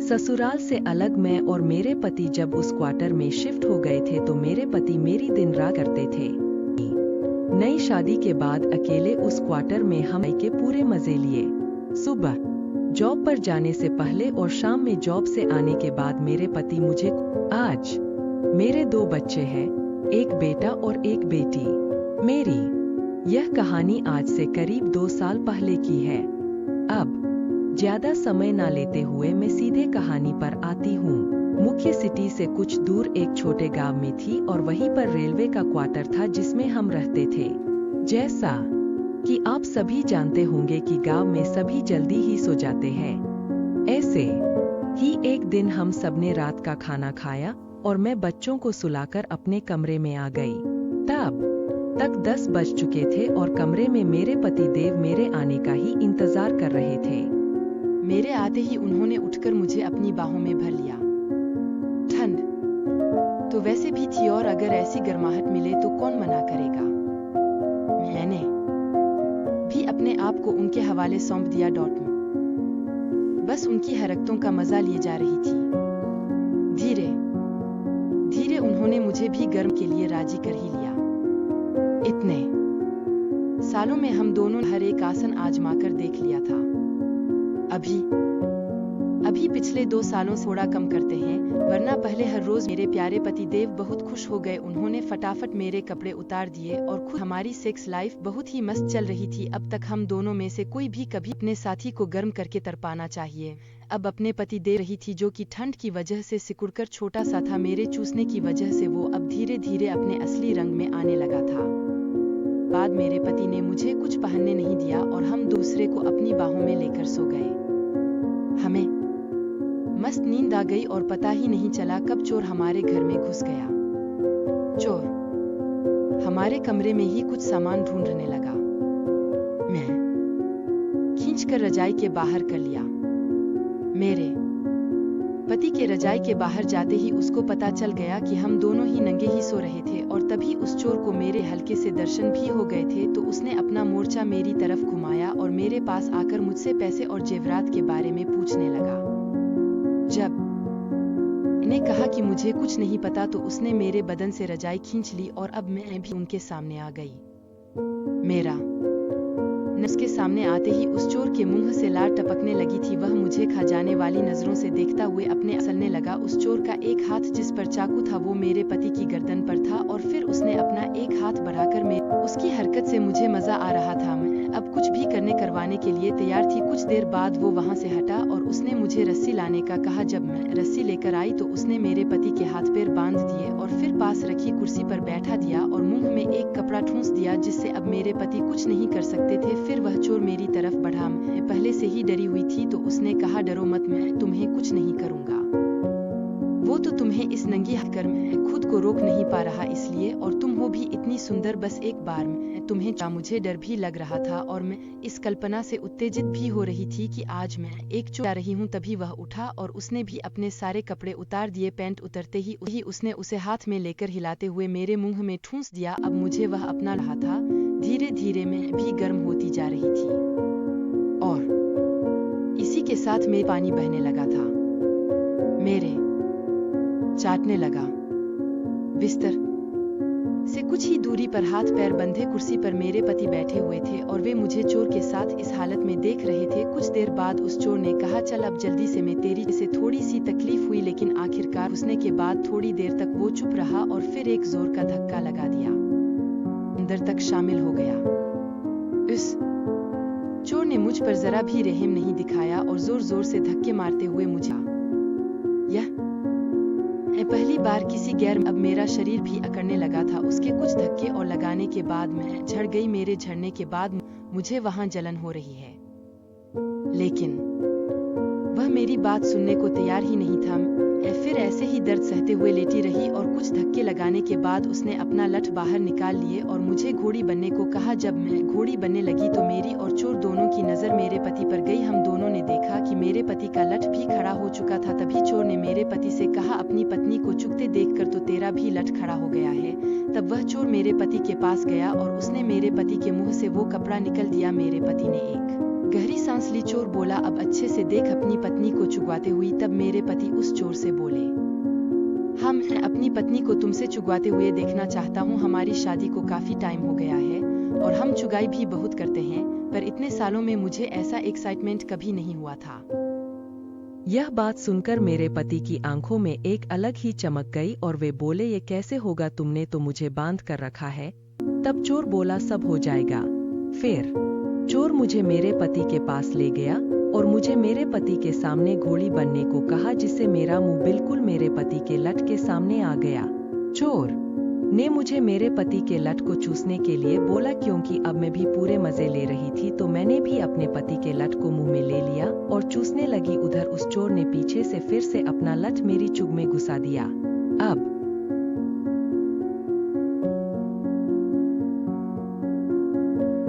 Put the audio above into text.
ससुराल से अलग मैं और मेरे पति जब उस क्वार्टर में शिफ्ट हो गए थे तो मेरे पति मेरी दिन रात करते थे। नई शादी के बाद अकेले उस क्वार्टर में हम के पूरे मजे लिए। सुबह जॉब पर जाने से पहले और शाम में जॉब से आने के बाद मेरे पति मुझे। आज मेरे 2 बच्चे हैं, एक बेटा और एक बेटी। मेरी यह कहानी आज से करीब 2 साल पहले की है। अब ज्यादा समय ना लेते हुए मैं सीधे कहानी पर आती हूँ। मुख्य सिटी से कुछ दूर एक छोटे गांव में थी और वहीं पर रेलवे का क्वार्टर था जिसमें हम रहते थे। जैसा कि आप सभी जानते होंगे कि गांव में सभी जल्दी ही सो जाते हैं। ऐसे ही एक दिन हम सबने रात का खाना खाया और मैं बच्चों को सुलाकर अपने कमरे में आ गई। तब तक 10 बज चुके थे और कमरे में मेरे पति देव मेरे आने का ही इंतजार कर रहे थे। मेरे आते ही उन्होंने उठकर मुझे अपनी बाहों में भर लिया। ठंड तो वैसे भी थी और अगर ऐसी गर्माहट मिले तो कौन मना करेगा। मैंने भी अपने आप को उनके हवाले सौंप दिया। बस उनकी हरकतों का मजा लिए जा रही थी। धीरे धीरे उन्होंने मुझे भी गर्म के लिए राजी कर ही लिया। इतने सालों में हम दोनों हर एक आसन आजमा कर देख लिया था। अभी पिछले 2 सालों से थोड़ा कम करते हैं, वरना पहले हर रोज मेरे प्यारे पति देव बहुत खुश हो गए। उन्होंने फटाफट मेरे कपड़े उतार दिए और खुद हमारी सेक्स लाइफ बहुत ही मस्त चल रही थी। अब तक हम दोनों में से कोई भी कभी अपने साथी को गर्म करके तरपाना चाहिए। अब अपने पति दे रही थी जो कि ठंड की वजह से सिकुड़कर छोटा सा था। मेरे चूसने की वजह से वो अब धीरे धीरे अपने असली रंग में आने लगा था। बाद मेरे पति ने मुझे कुछ पहनने नहीं दिया और हम दूसरे को अपनी बाहों में लेकर सो गए। हमें मस्त नींद आ गई और पता ही नहीं चला कब चोर हमारे घर में घुस गया। चोर हमारे कमरे में ही कुछ सामान ढूंढने लगा। मैं खींचकर रजाई के बाहर कर लिया। मेरे पति के रजाई के बाहर जाते ही उसको पता चल गया कि हम दोनों ही नंगे ही सो रहे थे और तभी उस चोर को मेरे हल्के से दर्शन भी हो गए थे। तो उसने अपना मोर्चा मेरी तरफ घुमाया और मेरे पास आकर मुझसे पैसे और जेवरात के बारे में पूछने लगा। जब मैंने कहा कि मुझे कुछ नहीं पता तो उसने मेरे बदन से रजाई खींच ली और अब मैं भी उनके सामने आ गई। मेरा उसके सामने आते ही उस चोर के मुंह से लार टपकने लगी थी। वह मुझे खा जाने वाली नजरों से देखता हुए अपने असलने लगा। उस चोर का एक हाथ जिस पर चाकू था वो मेरे पति की गर्दन पर था और फिर उसने अपना एक हाथ बढ़ाकर उसकी हरकत से मुझे मजा आ रहा था। मैं अब कुछ भी करवाने के लिए तैयार थी। कुछ देर बाद वो वहां से हटा और उसने मुझे रस्सी लाने का कहा। जब मैं रस्सी लेकर आई तो उसने मेरे पति के हाथ पैर बांध दिए और फिर पास रखी कुर्सी पर बैठा दिया और मुंह में एक कपड़ा ठूंस दिया जिससे अब मेरे पति कुछ नहीं कर सकते थे। फिर वह चोर मेरी तरफ बढ़ा। मैं पहले से ही डरी हुई थी तो उसने कहा, डरो मत, मैं तुम्हें कुछ नहीं करूंगा। वो तो तुम्हें इस नंगी हकर मैं खुद को रोक नहीं पा रहा इसलिए, और तुम हो भी इतनी सुंदर। बस एक बार मैं तुम्हें मुझे डर भी लग रहा था और मैं इस कल्पना से उत्तेजित भी हो रही थी कि आज मैं एक चोर आ रही हूँ। तभी वह उठा और उसने भी अपने सारे कपड़े उतार दिए। पैंट उतरते ही उसने उसे हाथ में लेकर हिलाते हुए मेरे मुंह में ठूंस दिया। अब मुझे वह अपना रहा था। धीरे धीरे मैं भी गर्म होती जा रही थी और इसी के साथ मेरे पानी बहने लगा था। मेरे चाटने लगा। बिस्तर से कुछ ही दूरी पर हाथ पैर बंधे कुर्सी पर मेरे पति बैठे हुए थे और वे मुझे चोर के साथ इस हालत में देख रहे थे। कुछ देर बाद उस चोर ने कहा, चल अब जल्दी से। मैं तेरी से थोड़ी सी तकलीफ हुई लेकिन आखिरकार उसने के बाद थोड़ी देर तक वो चुप रहा और फिर एक जोर का धक्का लगा दिया। अंदर तक शामिल हो गया। इस चोर ने मुझ पर जरा भी रहम नहीं दिखाया और जोर जोर से धक्के मारते हुए मुझे पहली बार किसी गैर अब मेरा शरीर भी अकड़ने लगा था। उसके कुछ धक्के और लगाने के बाद मैं झड़ गई। मेरे झड़ने के बाद मुझे वहां जलन हो रही है लेकिन वह मेरी बात सुनने को तैयार ही नहीं था। फिर ऐसे ही दर्द सहते हुए लेटी रही और कुछ धक्के लगाने के बाद उसने अपना लठ बाहर निकाल लिए और मुझे घोड़ी बनने को कहा। जब मैं घोड़ी बनने लगी तो मेरी और चोर दोनों की नजर मेरे पति पर गई। हम दोनों ने देखा कि मेरे पति का लठ भी खड़ा हो चुका था। तभी चोर ने मेरे पति से कहा, अपनी पत्नी को चुकते देखकर तो तेरा भी लठ खड़ा हो गया है। तब वह चोर मेरे पति के पास गया और उसने मेरे पति के मुंह से वो कपड़ा निकल दिया। मेरे पति ने एक गहरी सांस ली। चोर बोला, अब अच्छे से देख। अपनी पत्नी को चुगवाते हुई तब मेरे पति उस चोर से बोले, हाँ, मैं अपनी पत्नी को तुमसे चुगवाते हुए देखना चाहता हूँ। हमारी शादी को काफी टाइम हो गया है और हम चुगाई भी बहुत करते हैं, पर इतने सालों में मुझे ऐसा एक्साइटमेंट कभी नहीं हुआ था। यह बात सुनकर मेरे पति की आंखों में एक अलग ही चमक गई और वे बोले, ये कैसे होगा, तुमने तो मुझे बांध कर रखा है। तब चोर बोला, सब हो जाएगा। फिर चोर मुझे मेरे पति के पास ले गया और मुझे मेरे पति के सामने घोड़ी बनने को कहा, जिससे मेरा मुंह बिल्कुल मेरे पति के लट के सामने आ गया। चोर ने मुझे मेरे पति के लट को चूसने के लिए बोला, क्योंकि अब मैं भी पूरे मजे ले रही थी, तो मैंने भी अपने पति के लट को मुंह में ले लिया और चूसने लगी। उधर उस चोर ने पीछे से फिर से अपना लट मेरी चुग में घुसा दिया। अब